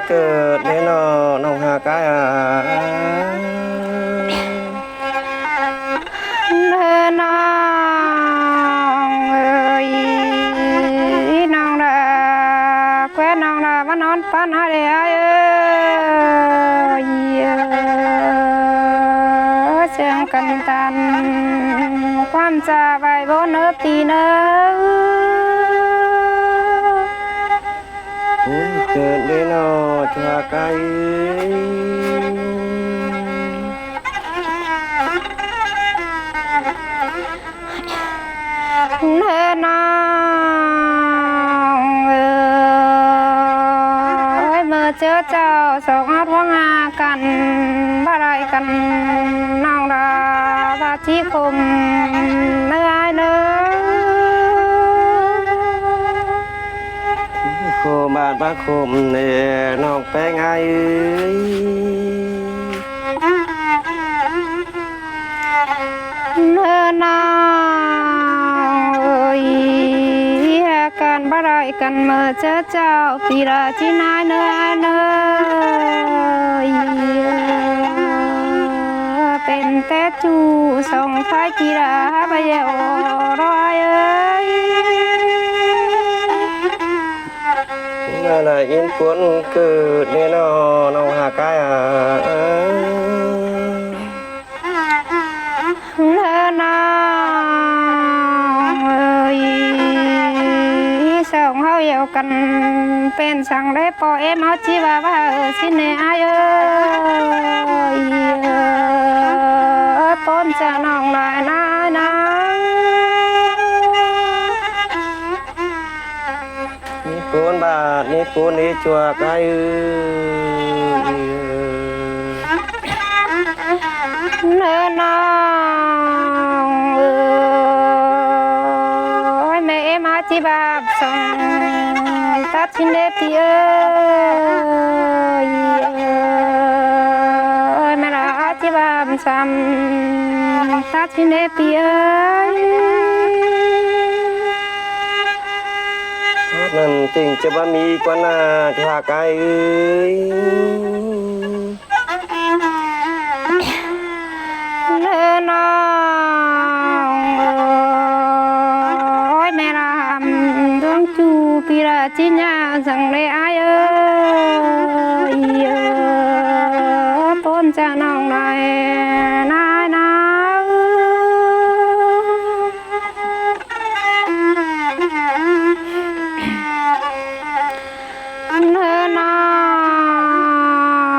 เกิดเนนอน้องหากายเดินน้องเอ้ยน้องดาแควนน้องดามานอนปันหาเดียเอ้ยเสียงกันตันความจะใบโบเนื้อปีเนื้อเกิดเนนอชากายเดินน้องเอ้ยเมื่อเจอเจ้าสองหัดว่างากันบ่ได้กันน้องดาบาชีคมเนื้อเนื้อโคบานบ้าคมเนน้องแป้งไงเนื้อน้องเอ้ยกันบ่ได้กันเมื่อเจอเจ้าปีราจีนายเนื้อเนื้อเป็นแต่จูส่งไฟกีราไปเยอรอยเอ้ยอะไรอินปวนเกิดเนนอน้องหากายเนื้อน้องเอ้ยส่งเขาเยากันเป็นสังได้ปอเอ็มเอาชีวาว่าสิเนอเอ้ยปนจะน้องได้นะนะนี่ปูนบาทนี่ปูนนี่จัวกายเนื้อน้องเอ้ยแม่เอ็มอาชีบาบส่งตัดสินเด็ดที่เอ้ยแม่ละอาชีบาบซ้ำตัดสินเด็ดที่เอ้ยนั่นจริงจะบ่มีกว่านาชากายเนื้อน้องเอ้ยแม่รำดวงจูปีราจิญญาสังเลอายเอ้ยปนจะน้องนายนายนาเนื้อน้อ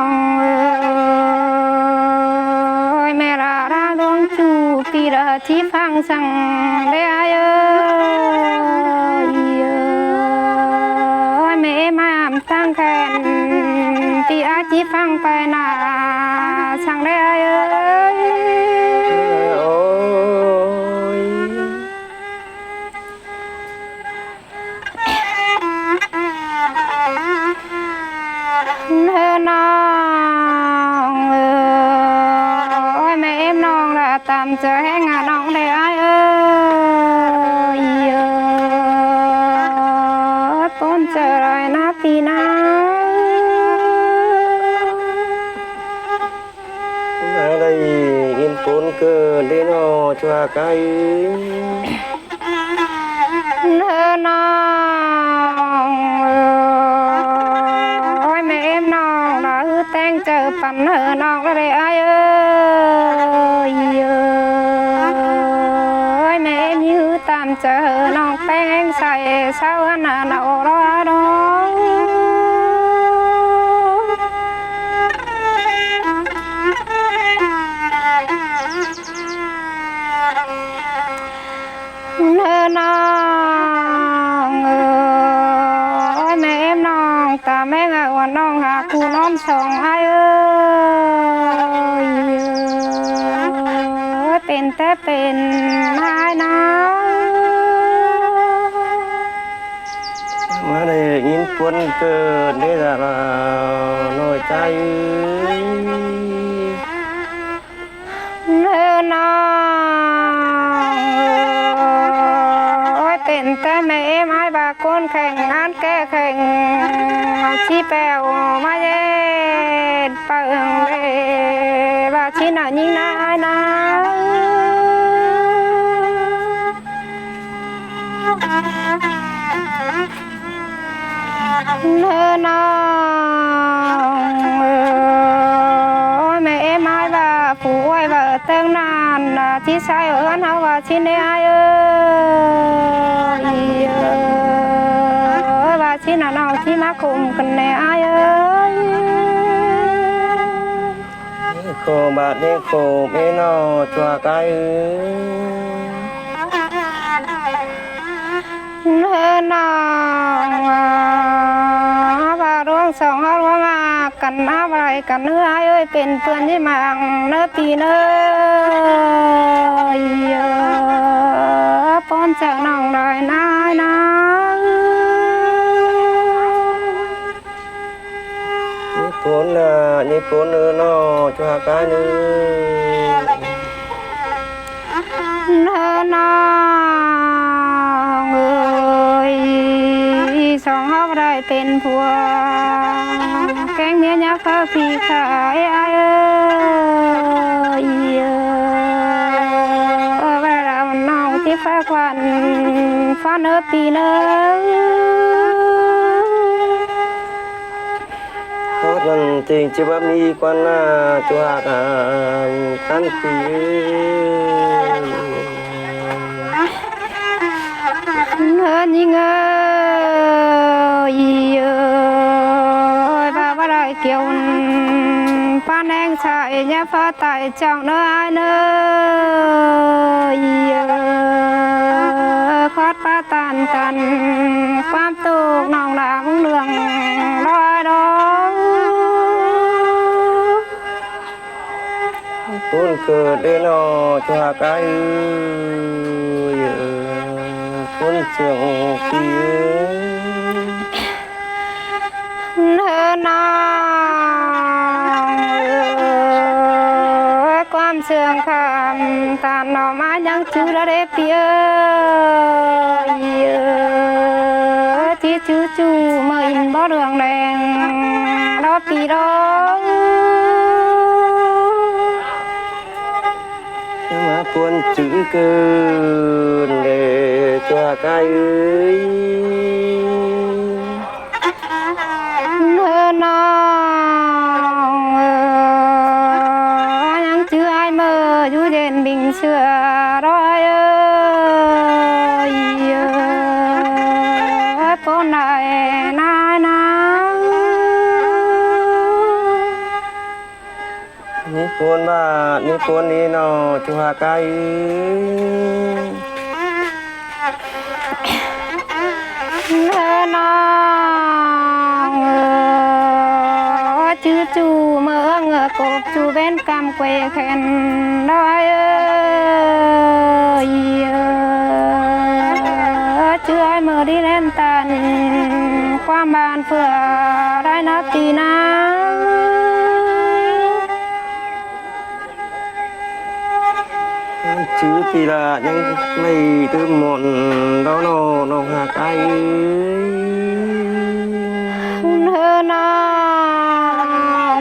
งเอ้ยแม่ราดาดวงจูปีราที่ฟังสั่งเลอายเอ้ยแม่มามตั้งแขนปีอาที่ฟังไปนาสั่งเลอายเอ้ยโอ้ยเนื้อน้องเอ้ยแม่เอ็มน้องละตามเจอแห้งน้องได้อ้ายเอ้ยปนเจอไรนะปีนาอะไรอินปูนเกิดเนนอชากายเนื้อน้องเอ้ยแม่เอ็มน้องละแต่งเจอปันเนื้อน้องได้อ้ายเอ้ยแม่เอ็มยื้อตามเจอน้องแป้งใส่เสาหน้าหน้ารอดองเนื้อน้องเอ้ยแม่เอ็มน้องตาแม่งวันน้องหาคูน้องส่งให้เอ้ยเป็นแต่เป็นนายนะมาได้อินปวนเกิดเนดาน้อยใจเนื้อน้องเอ้ยเป็นแต่ mẹ em ai bà con khen ăn kê khen chi bèo mà dê bà bà chi nào nhìn ai na nơ nào mẹ em ai bà phụ ai bà tương nàn chi sai ở ăn hao bà chi nê ai ơi bà chi nào chi má cùng cần nè ai ơi khổ bạt đi khổ bê nó chùa cái nơ nào bà ruộng sòng hao ruộng cần á bài cần nữa ai ơiเป็นเพื่อนที่มังเนื้อปีเนื้อป้อนจากน้องได้นายนะนี่ปนnữa nó chùa cái nữaน้องเอ้ยสองเฮาได้เป็นผัวแกงเมียยักษ์ข้าวพี่ขายไอ้เอ้ยเวลาน้องที่ฟ้าควันฟ้าเนื้อปีเนื้อมันจริงจะว่ามีกว่าหน้าจวกกันปีเงินยิงbà bà đại kiều phan anh chạy nhá pha tại trong nơi ai nơi khoát pha tàn tànความตุกน้องละมึงเรื่องร้อยดอก คนเกิดได้นอชาไกคนเสียงปีเนื้อน้องความเสื่อมคำตาหน่อไม้ยังชื่อระเดเปียที่ชื่อจูเมื่ออินบ่เรืองแดงรอปีร้องมาปวนจื้อเกินเดชาไกเนื้อน้องยังชื่อไอ้เมื่ออยู่เย็นบิงเชื่อร้อยปนไหนนายนะนี่ปวนบ้านี่ปวนนี่นอชาไกเนื้อน้องชื่อจูเมื่อเงือกบจูเป็นกำเกวแขนร้อยชื่อไอ้เมื่อดีเล่นตันความบานเพื่อได้นับตีน้จื้อปีละยังไม่ตื้มหมดแล้วนอนองหาไกเนื้อน้อง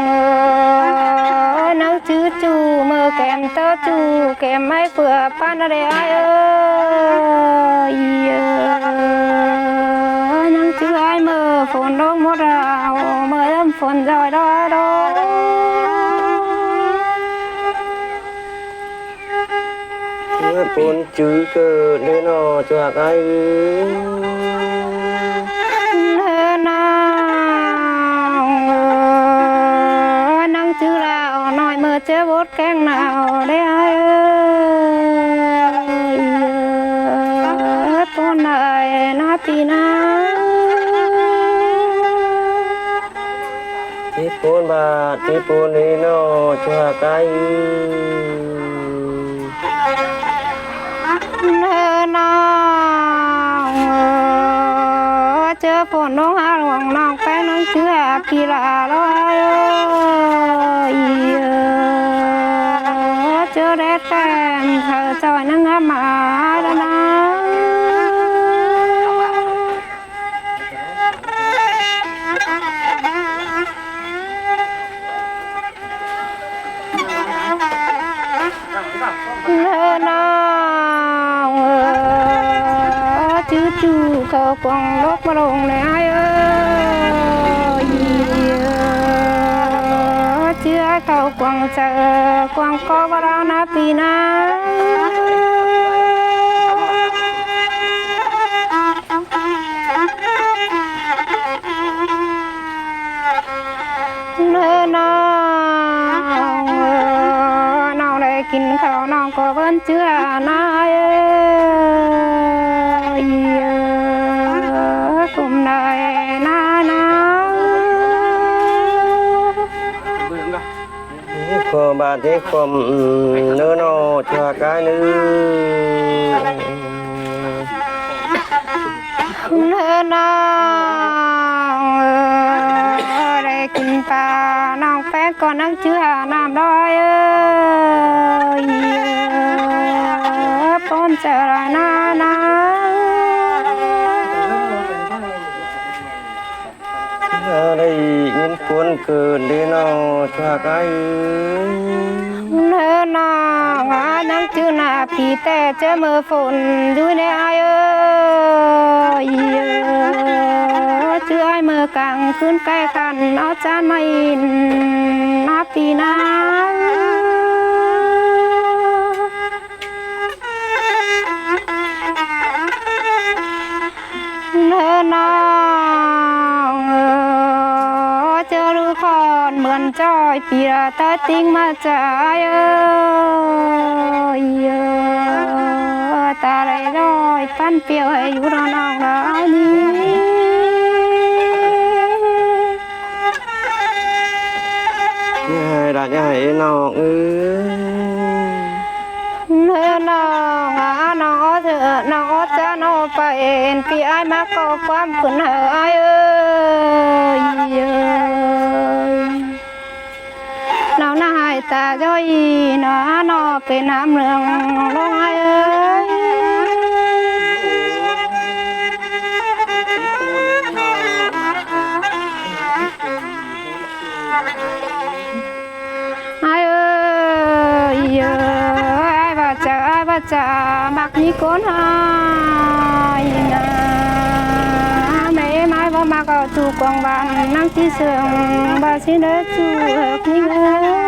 นังชื่อจูเมื่อแก้มเต้าจูแก้มไม่เพื่อป้านอะไรไอ้นังชื่อไอ้เมื่อฝนลงหมดเราเมื่อเริ่มฝนลอยดอยดอยปนจื้อเกิดได้นอชาไกนังชื่อเราหน่อยเมื่อเจอบดแกงหนาวได้ไอ้ต้นไหนนาปีนาที่ปนบาที่ปนนี่นอชาไกเนื้อน้องเจอฝนน้องหาหลวงน้องแป้งน้องเชื่อปีละร้อยเจอแดดแป้งเธอจอยนั่งหมาแล้วนะ chú khâu quăng lốp mà lồng này ai ơi chưa khâu quăng chờ quăng có vào đó na pina nơi nào để kín khẩu nào có vẫn chưa nai cùng đời na na cô bà thế cùng nữ nô cho cái nữ nơi nào để kín pa nào bé còn đang chưa làm đôi con chờ lại na na ở đây những cuốn cờ đi nào cho cái nơi nào đang chưa là phi tè chơi mơ phồn vui nè ai ơi chưa ai mơ càng cơn cay cằn nó chán mày nó phi na nơi nào cho đứa con mượn trôi phi ra ta tiếng mà trái ơi ta lại rồi pan piêu hay vũ nó nào đó đi đã nhảy nào nó thừa nó cha nó phải vì ai mà cóความkhẩn hở ai ơi nó hai ta rồi nóเป็นน้ำเรื่องร้องไห้เอ้ยai bà cha mặc như con hai na mẹ mai bà mặc ở chủ quảng bàn năng chi sương bà xin đỡ chủ hợp như là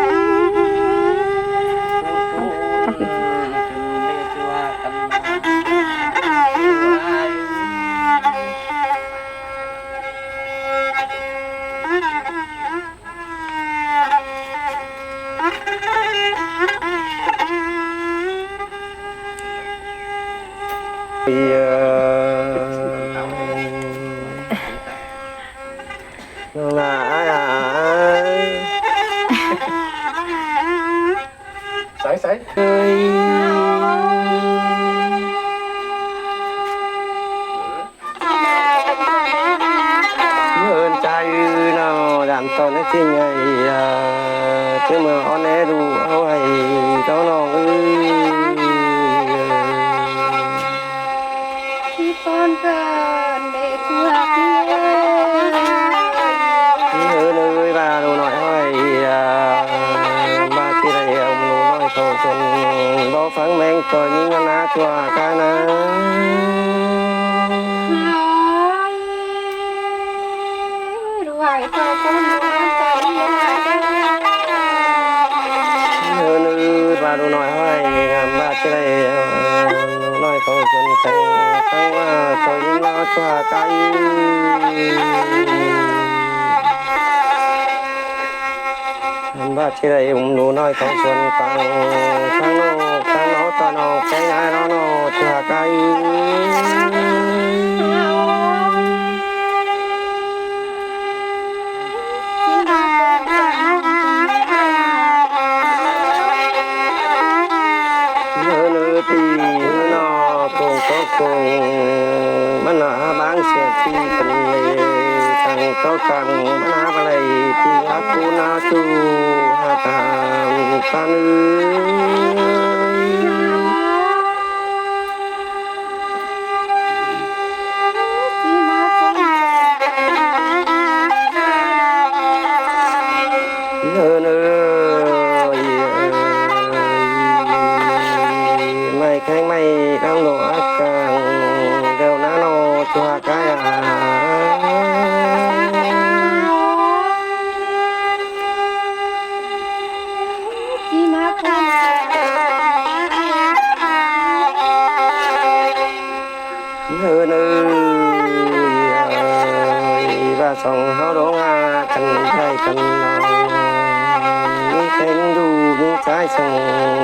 sấy hơn trai nào làm con nó chi ngày chứ mà on e đủ ao hay cháu nó con cần để thu hạt nơi bà đồ nói hỏi bà chỉ là ông đồ nói thôi chân bao phẳng men cờ những ngân á chùa cái ná nơi bà đồ nói hỏi bà chỉ là nói thôi chân cái thôi những ngân á chùa cái bà chỉ là ông đồ nói thôi chân cái nó ta nó cái ai nó chùa cáiมันบางเสียที่เป็นเลยตั้งโต๊ะตั้งมันอะไรที่รักกูน่าสู้หาตามกันไม่แข็งไม่ต้องโดนอาการเร็วนะโน ชัวกายที่มาพูด เนื้อเนื้อว่าสองเขาร้องกันได้กันนี่เป็นดูนี่ใจสั่ง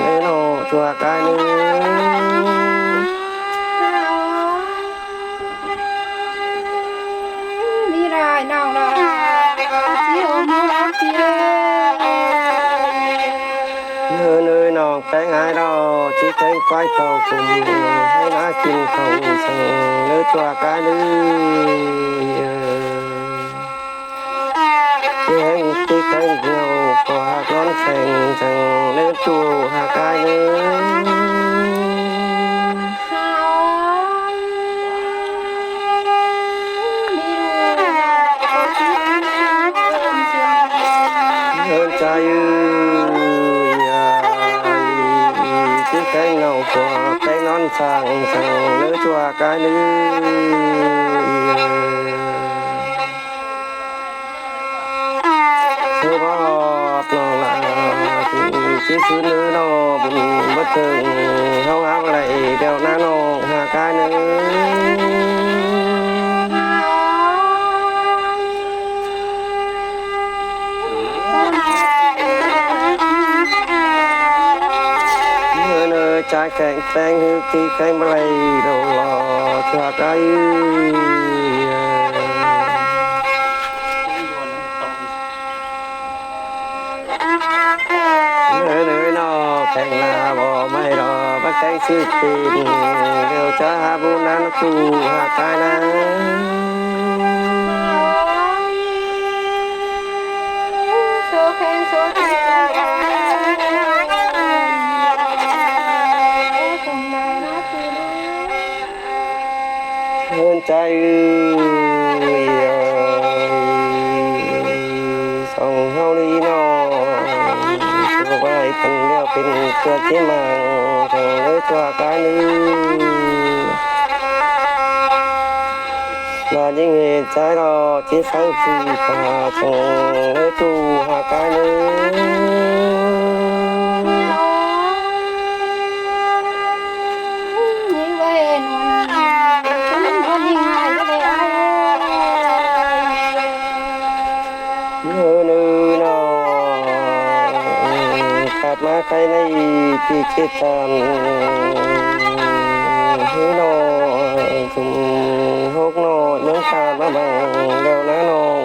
เนื้อโนชัวกายเนื้อ đi rồi nào rồi chị ôm nó chị nơi nơi nọ cái ai đó chỉ thấy quay cầu cùng hay lá chim không sừng nơi cho cái lưới tiếng chỉ thấy nhiều qua con phèn rằng nơi chùa hà cái lưới hơn trai chỉ cái nào của cái non sang sang nơi chùa cái lưới chưa có nó là chỉ cứ nữ nó buồn bất thường không áo lại đeo na nó hà cái nữ nơi trái cạnh phèn hư tí cánh bay đầu lò cho cái nơi nó cạnh là bỏ mây đỏ bắt cánh sư tìm đều cho hà bu nan tu hà cái na số khen hơn trai song hao đi nó cho vai phần đeoเป็นเกลือที่มังทางเลือตัวกายนึlà những người trái đó chỉ sáng phi và trong lễ tu hà cái nữ nó cát má cái này thì chết tàn nó dùng hốc nó những cát má bằng đều ná nó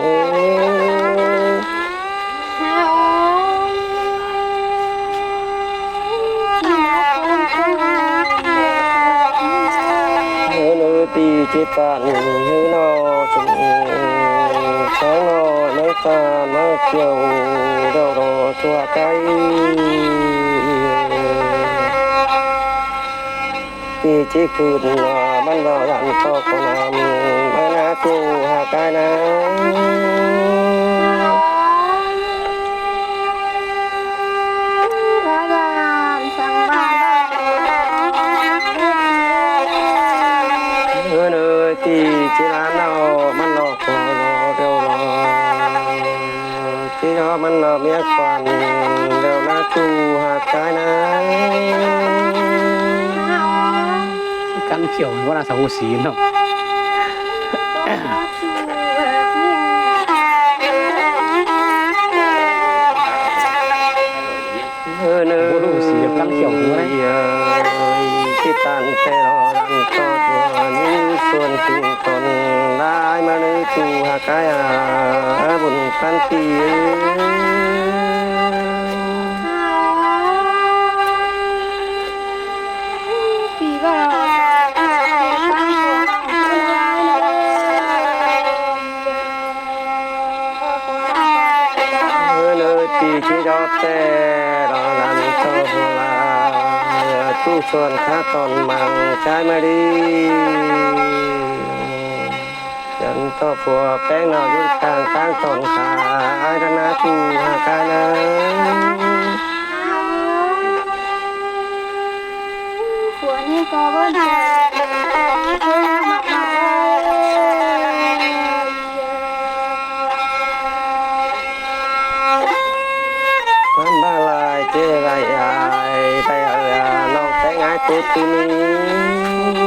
nữ thì chết tàn nó dùng sáng nó mấy ta nó chiều đâu đó chua cái thì chỉ cứ ban vào dặn to của nam ban á tu hà cái na nơi thì chỉ là nào ban lọ của nó đâu chỉ đóมันเราเมียควันเดี๋ยวนะจูหากกายนะ กันเขียวว่าน่าสงสีเนาะ เนื้อรู้สีกันเขียวหัวที่ตันแต่รอดันก็ตัวนี้ส่วนถึงคนได้มาในจูหากกายบุญพันปีที่ดอกแต่รอลันโตลาตู้ส่วนข้าตอนมังใช้มาดีจันโตผัวแป้งนอยุดกลางตั้งตอนขาไอ้ธนาตูหากานะผัวนี่ก็เบิ้ล ตุติมิ